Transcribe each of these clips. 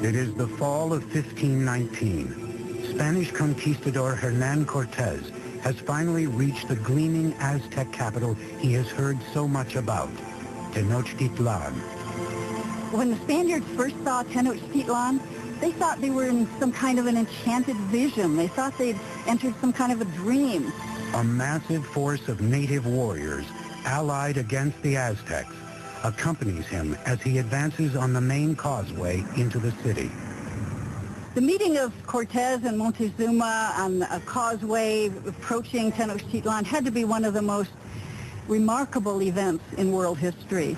It is the fall of 1519. Spanish conquistador Hernán Cortés has finally reached the gleaming Aztec capital he has heard so much about, Tenochtitlan. When the Spaniards first saw Tenochtitlan, they thought they were in some kind of an enchanted vision. They thought they'd entered some kind of a dream. A massive force of native warriors, allied against the Aztecs, accompanies him as he advances on the main causeway into the city. The meeting of Cortés and Montezuma on a causeway approaching Tenochtitlan had to be one of the most remarkable events in world history.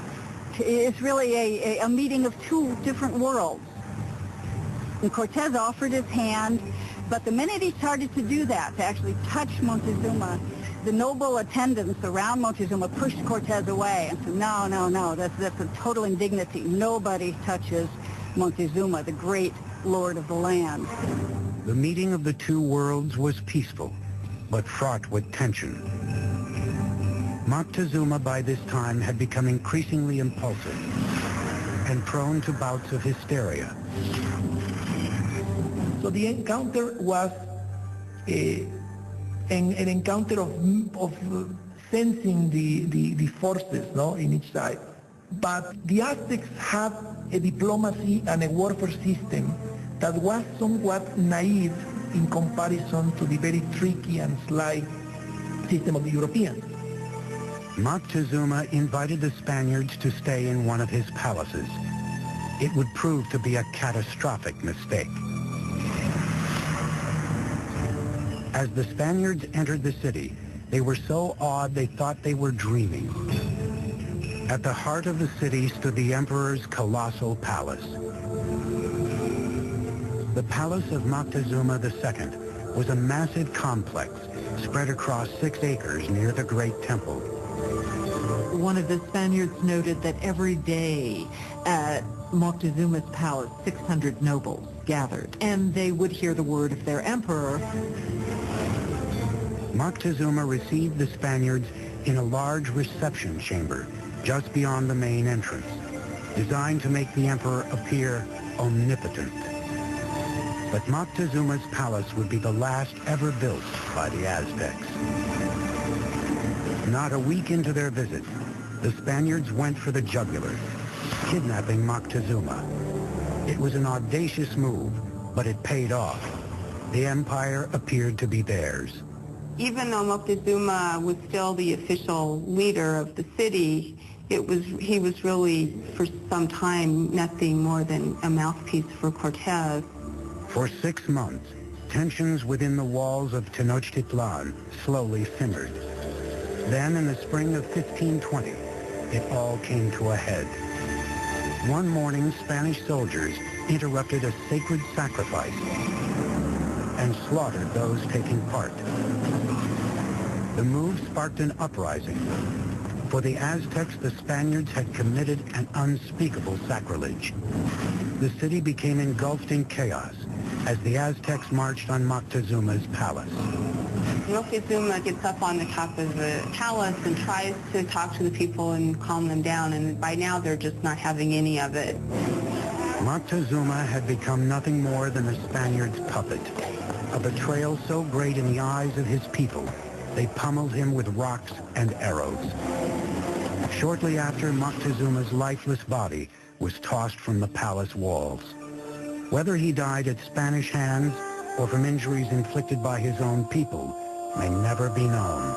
It's really a meeting of two different worlds. And Cortés offered his hand, but the minute he started to do that, to actually touch Montezuma, the noble attendants around Montezuma pushed Cortés away and said, no, no, no, that's a total indignity. Nobody touches Montezuma, the great lord of the land. The meeting of the two worlds was peaceful, but fraught with tension. Moctezuma by this time had become increasingly impulsive and prone to bouts of hysteria. So the encounter was an encounter of sensing the forces, no, in each side. But the Aztecs had a diplomacy and a warfare system that was somewhat naive in comparison to the very tricky and sly system of the Europeans. Moctezuma invited the Spaniards to stay in one of his palaces. It would prove to be a catastrophic mistake. As the Spaniards entered the city, they were so awed they thought they were dreaming. At the heart of the city stood the emperor's colossal palace. The palace of Moctezuma II was a massive complex spread across 6 acres near the Great Temple. One of the Spaniards noted that every day at Moctezuma's palace, 600 nobles gathered, and they would hear the word of their emperor. Moctezuma received the Spaniards in a large reception chamber just beyond the main entrance, designed to make the emperor appear omnipotent. But Moctezuma's palace would be the last ever built by the Aztecs. Not a week into their visit, the Spaniards went for the jugular, kidnapping Moctezuma. It was an audacious move, but it paid off. The empire appeared to be theirs. Even though Moctezuma was still the official leader of the city, he was really, for some time, nothing more than a mouthpiece for Cortés. For 6 months, tensions within the walls of Tenochtitlan slowly simmered. Then, in the spring of 1520, it all came to a head. One morning, Spanish soldiers interrupted a sacred sacrifice and slaughtered those taking part. The move sparked an uprising. For the Aztecs, the Spaniards had committed an unspeakable sacrilege. The city became engulfed in chaos as the Aztecs marched on Moctezuma's palace. Moctezuma gets up on the top of the palace and tries to talk to the people and calm them down, and by now they're just not having any of it. Moctezuma had become nothing more than the Spaniards' puppet, a betrayal so great in the eyes of his people, they pummeled him with rocks and arrows. Shortly after, Moctezuma's lifeless body was tossed from the palace walls. Whether he died at Spanish hands or from injuries inflicted by his own people may never be known.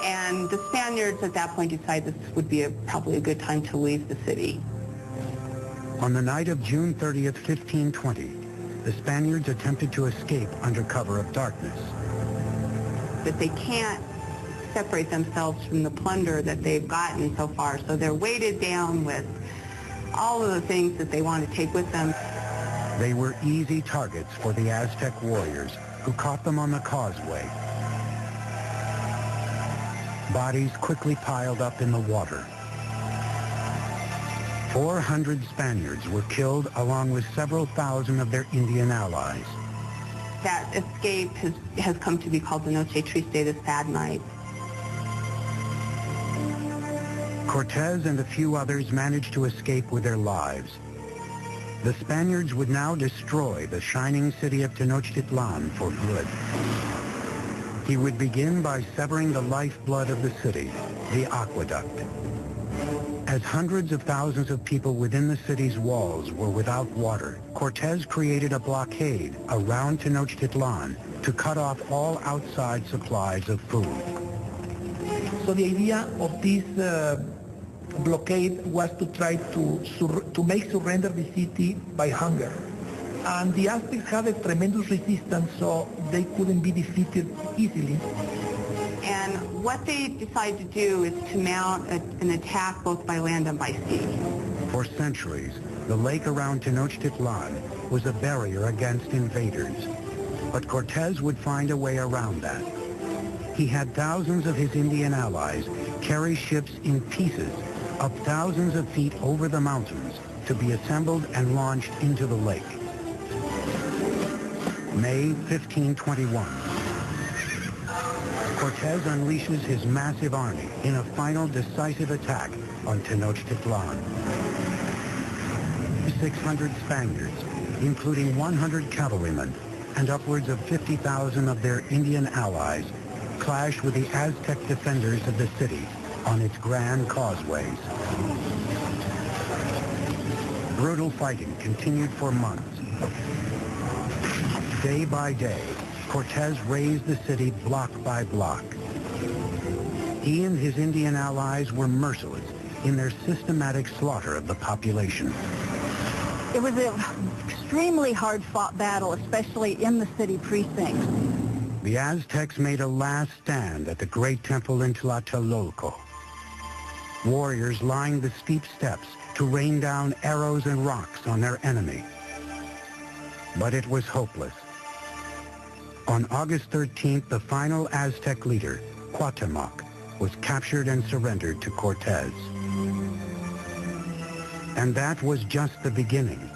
And the Spaniards at that point decided this would be probably a good time to leave the city. On the night of June 30th, 1520, the Spaniards attempted to escape under cover of darkness. But they can't separate themselves from the plunder that they've gotten so far, so they're weighted down with all of the things that they want to take with them. They were easy targets for the Aztec warriors, who caught them on the causeway. Bodies quickly piled up in the water. 400 Spaniards were killed, along with several thousand of their Indian allies. That escape has come to be called the Noche Triste, the sad night. Cortez and a few others managed to escape with their lives. The Spaniards would now destroy the shining city of Tenochtitlan for good. He would begin by severing the lifeblood of the city, the aqueduct. As hundreds of thousands of people within the city's walls were without water, Cortez created a blockade around Tenochtitlan to cut off all outside supplies of food. So the idea of this blockade was to try to make surrender the city by hunger. And the Aztecs had a tremendous resistance, so they couldn't be defeated easily. And what they decided to do is to mount an attack both by land and by sea. For centuries, the lake around Tenochtitlan was a barrier against invaders. But Cortez would find a way around that. He had thousands of his Indian allies carry ships in pieces up thousands of feet over the mountains to be assembled and launched into the lake. May 1521. Cortez unleashes his massive army in a final decisive attack on Tenochtitlan. 600 Spaniards, including 100 cavalrymen and upwards of 50,000 of their Indian allies, clashed with the Aztec defenders of the city on its grand causeways. Brutal fighting continued for months. Day by day, Cortez razed the city block by block. He and his Indian allies were merciless in their systematic slaughter of the population. It was an extremely hard-fought battle, especially in the city precincts. The Aztecs made a last stand at the great temple in Tlatelolco. Warriors lined the steep steps to rain down arrows and rocks on their enemy. But it was hopeless. On August 13th, the final Aztec leader, Cuauhtémoc, was captured and surrendered to Cortez. And that was just the beginning.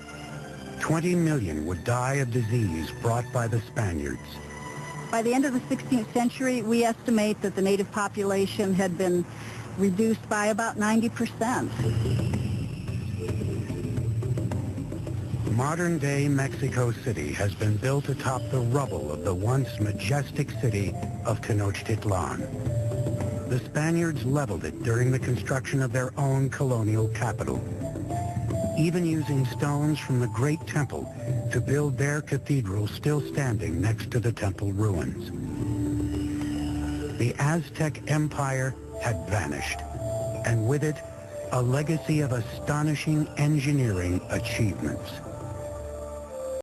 20 million would die of disease brought by the Spaniards. By the end of the 16th century, we estimate that the native population had been reduced by about 90%. Modern-day Mexico City has been built atop the rubble of the once majestic city of Tenochtitlan. The Spaniards leveled it during the construction of their own colonial capital, even using stones from the Great Temple to build their cathedral still standing next to the temple ruins. The Aztec Empire had vanished, and with it, a legacy of astonishing engineering achievements.